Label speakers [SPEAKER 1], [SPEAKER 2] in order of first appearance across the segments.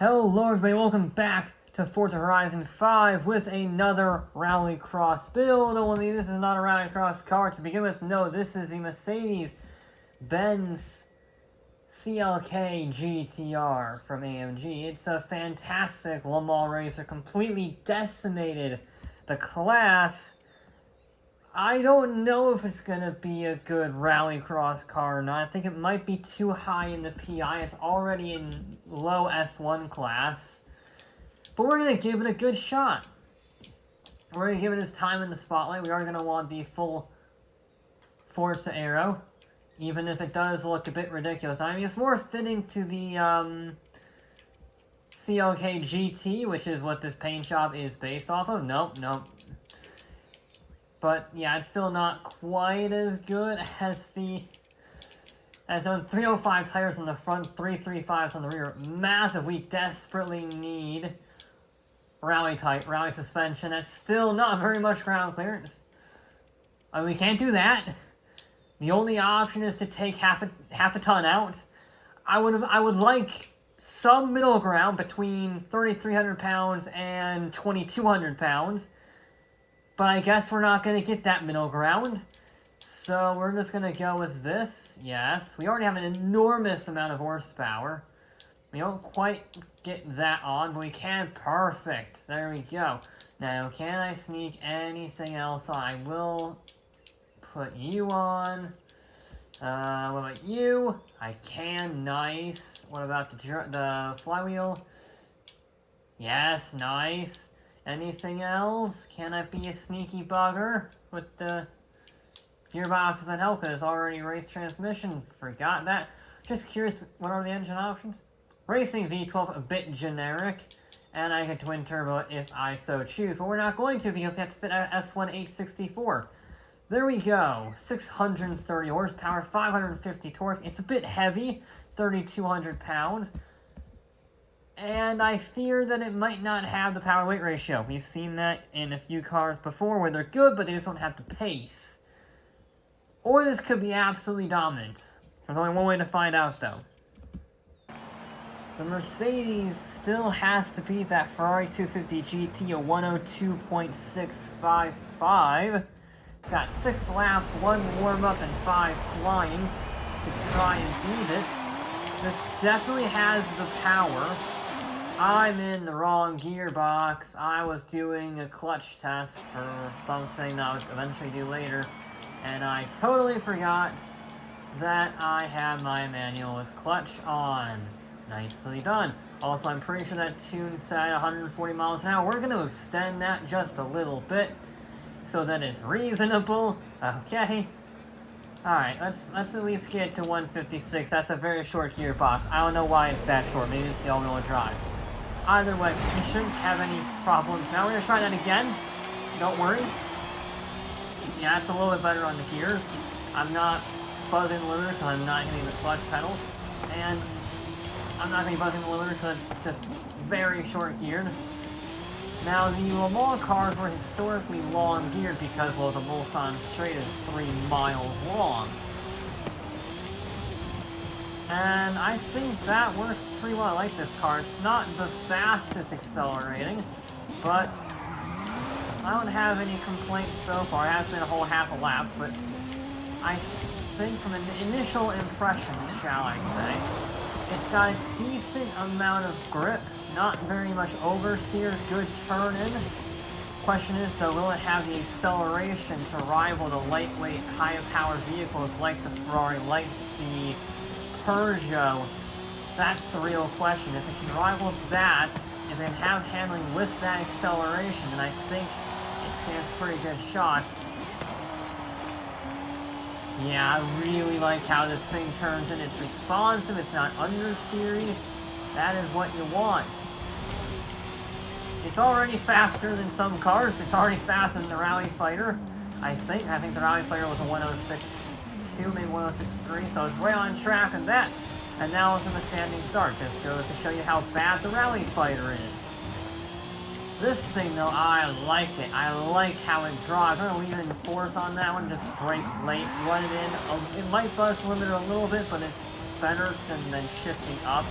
[SPEAKER 1] Hello everybody, welcome back to Forza Horizon 5 with another RallyCross build. Only this is not a RallyCross car to begin with. No, this is the Mercedes-Benz CLK GTR from AMG. It's a fantastic Le Mans racer, completely decimated the class. I don't know if it's going to be a good RallyCross car or not. I think it might be too high in the PI. It's already in low S1 class. But we're going to give it a good shot. We're going to give it its time in the spotlight. We are going to want the full Forza aero, even if it does look a bit ridiculous. I mean, it's more fitting to the CLK GT, which is what this paint job is based off of. Nope. But yeah, it's still not quite as good as as on 305 tires on the front, 335s on the rear. Massive. We desperately need rally suspension. That's still not very much ground clearance. We can't do that. The only option is to take half a ton out. I would like some middle ground between 3,300 pounds and 2,200 pounds. But I guess we're not going to get that middle ground. So we're just going to go with this. Yes, we already have an enormous amount of horsepower. We don't quite get that on, but we can. Perfect. There we go. Now, can I sneak anything else on? I will put you on. What about you? I can. Nice. What about the flywheel? Yes, nice. Anything else? Can I be a sneaky bugger with the gearbox? Doesn't help because it's already race transmission. Forgot that. Just curious, what are the engine options? Racing V12, a bit generic, and I get twin turbo if I so choose. But we're not going to because we have to fit a S1 864. There we go. 630 horsepower, 550 torque. It's a bit heavy, 3,200 pounds. And I fear that it might not have the power-weight ratio. We've seen that in a few cars before where they're good, but they just don't have the pace. Or this could be absolutely dominant. There's only one way to find out, though. The Mercedes still has to beat that Ferrari 250 GT, a 102.655. It's got 6 laps, 1 warm-up, and 5 flying to try and beat it. This definitely has the power. I'm in the wrong gearbox. I was doing a clutch test for something that I would eventually do later, and I totally forgot that I had my manual with clutch on. Nicely done. Also, I'm pretty sure that tune said 140 miles an hour. We're going to extend that just a little bit so that it's reasonable. Okay. Alright, let's at least get to 156. That's a very short gearbox. I don't know why it's that short. Maybe it's the all-wheel drive. Either way, we shouldn't have any problems. Now we're going to try that again. Don't worry. Yeah, it's a little bit better on the gears. I'm not buzzing the limiter because I'm not hitting the clutch pedal. And I'm not going to be buzzing the limiter because it's just very short geared. Now, the Le Mans cars were historically long geared because, well, the Mulsanne Straight is 3 miles long. And I think that works pretty well. I like this car. It's not the fastest accelerating, but I don't have any complaints so far. It has been a whole half a lap, but I think from an initial impression, shall I say, it's got a decent amount of grip. Not very much oversteer, good turn-in. Question is, so will it have the acceleration to rival the lightweight, high-powered vehicles like the Ferrari, like the Peugeot? That's the real question. If it can rival that, if it can have handling with that acceleration, then I think it stands a pretty good shot. Yeah, I really like how this thing turns in. It's responsive, it's not understeery. That is what you want. It's already faster than some cars. It's already faster than the Rally Fighter, I think. I think the Rally Fighter was a 106.2, maybe 106.3, so it's right on track on that. And now it's in a standing start. Just goes to show you how bad the Rally Fighter is. This thing, though, I like it. I like how it drives. I'm going to leave it in 4th on that one. Just brake late, run it in. It might buzz the limiter a little bit, but it's better than shifting up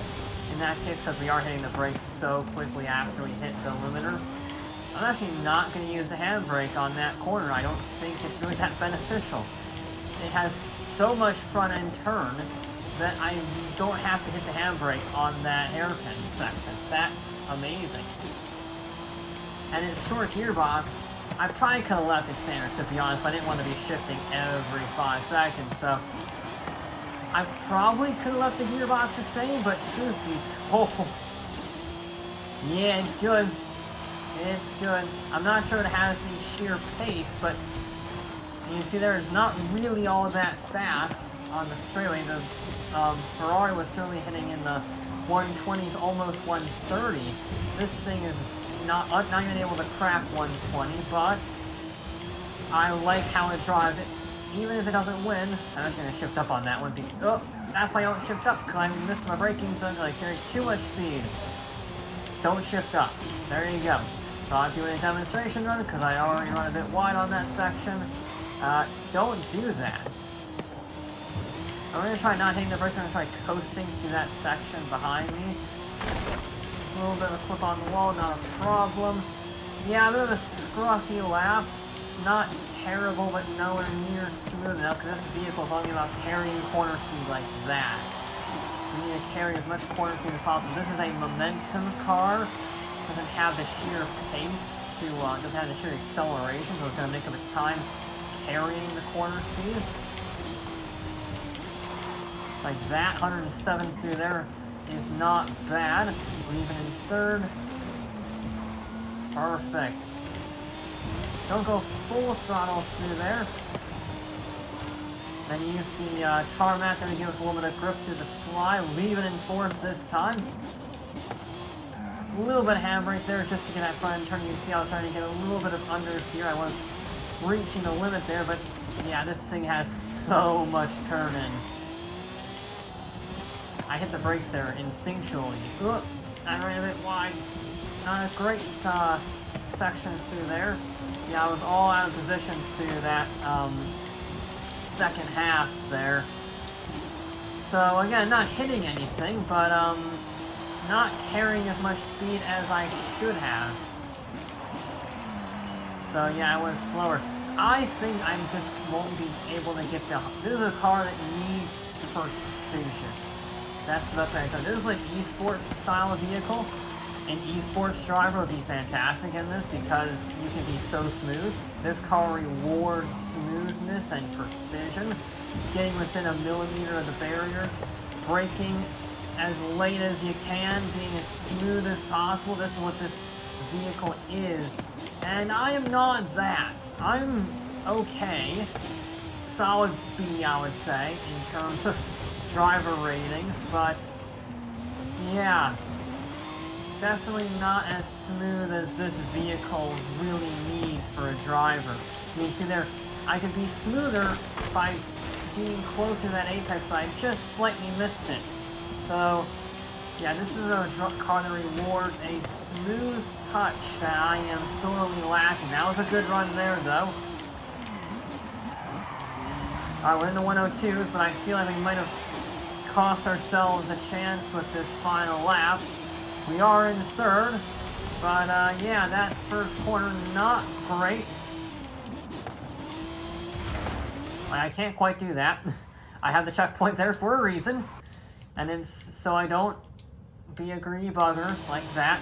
[SPEAKER 1] in that case, because we are hitting the brakes so quickly after we hit the limiter. I'm actually not going to use the handbrake on that corner. I don't think it's really that beneficial. It has so much front end turn that I don't have to hit the handbrake on that hairpin section. That's amazing. And its short gearbox, I probably could have left it standard, to be honest, but I didn't want to be shifting every 5 seconds, so I probably could have left the gearbox the same, but truth be told, yeah, it's good. It's good. I'm not sure it has the sheer pace, but you can see there it's not really all that fast on the straightaway. The Ferrari was certainly hitting in the 120s, almost 130. This thing is not even able to crack 120, but I like how it drives it. Even if it doesn't win, I'm just going to shift up on that one. Oh, that's why I don't shift up, because I missed my braking zone, I carry too much speed. Don't shift up. There you go. Thought doing a demonstration run, because I already run a bit wide on that section. Don't do that. I'm going to try not hitting the brakes, I'm going to try coasting through that section behind me. A little bit of a clip on the wall, not a problem. Yeah, a bit of a scruffy lap. Not terrible, but nowhere near smooth enough, because this vehicle is only about carrying corner speed like that. We need to carry as much corner speed as possible. This is a momentum car. Doesn't have the sheer pace to, doesn't have the sheer acceleration, so it's going to make up its time carrying the corner speed. Like that, 107 through there is not bad. We're even in third. Perfect. Don't go full throttle through there. Then use the tarmac there to give us a little bit of grip through the slide. Leaving in fourth this time. A little bit of handbrake there just to get that front end turn. You can see I was trying to get a little bit of understeer. I was reaching the limit there, but yeah, this thing has so much turn in. I hit the brakes there instinctually. Ooh, I ran a bit wide. Not a great section through there. Yeah, I was all out of position through that second half there. So again, not hitting anything, but not carrying as much speed as I should have. So yeah, I was slower. I think I just won't be able to get down. This is a car that needs precision. That's the best way I can. This is like esports style of vehicle. An esports driver would be fantastic in this because you can be so smooth. This car rewards smoothness and precision, getting within a millimeter of the barriers, braking as late as you can, being as smooth as possible. This is what this vehicle is. And I am not that. I'm okay. Solid B, I would say, in terms of driver ratings, but yeah. Definitely not as smooth as this vehicle really needs for a driver. You can see there, I could be smoother by being closer to that apex, but I just slightly missed it. So, yeah, this is a car that rewards a smooth touch that I am sorely lacking. That was a good run there, though. Alright, we're in the 102s, but I feel like we might have cost ourselves a chance with this final lap. We are in third, but yeah, that first corner, not great. I can't quite do that. I have the checkpoint there for a reason, and it's so I don't be a greedy bugger like that.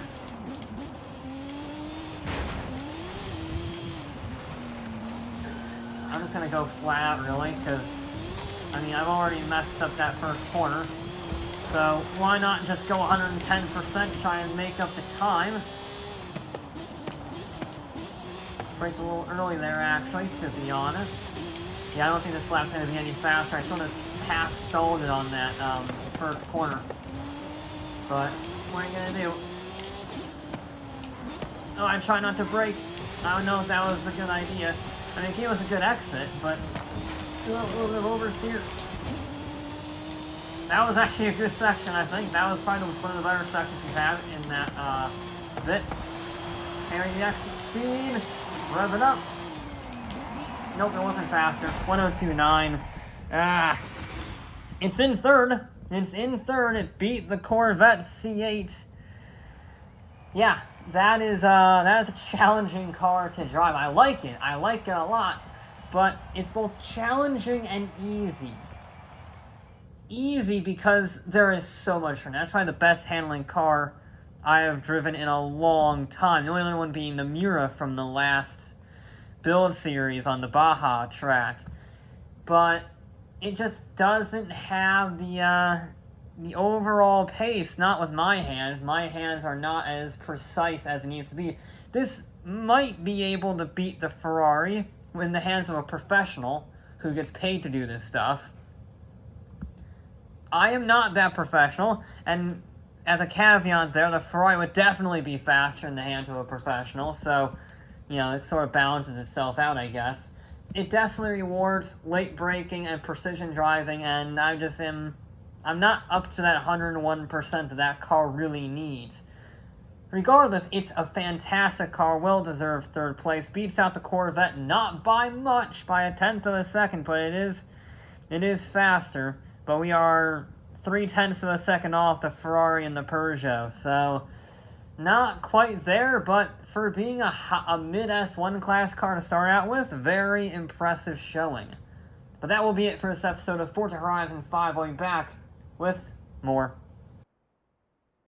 [SPEAKER 1] I'm just gonna go flat out, really, because, I mean, I've already messed up that first corner. So why not just go 110%, try and make up the time. Braked a little early there, actually, to be honest. Yeah, I don't think this lap's going to be any faster. I sort of half stalled it on that first corner. But what are you going to do? Oh, I try not to brake. I don't know if that was a good idea. I mean, it was a good exit, but a little bit of oversteer. That was actually a good section, I think. That was probably one of the better sections we've had in that bit. Carrying the exit speed. Rev it up. Nope, it wasn't faster. 102.9. It's in third. It's in third. It beat the Corvette C8. Yeah, that is a challenging car to drive. I like it. I like it a lot. But it's both challenging and easy. Easy because there is so much turn. That's probably the best handling car I have driven in a long time. The only other one being the Miura from the last build series on the Baja track. But it just doesn't have the overall pace, not with my hands. My hands are not as precise as it needs to be. This might be able to beat the Ferrari in the hands of a professional who gets paid to do this stuff. I am not that professional, and as a caveat there, the Ferrari would definitely be faster in the hands of a professional, so, you know, it sort of balances itself out, I guess. It definitely rewards late braking and precision driving, and I'm not up to that 101% that that car really needs. Regardless, it's a fantastic car, well-deserved third place, beats out the Corvette, not by much, by a tenth of a second, but it is faster. But we are 0.3 of a second off the Ferrari and the Peugeot, so not quite there, but for being a mid-S1 class car to start out with, very impressive showing. But that will be it for this episode of Forza Horizon 5. I'll be back with more.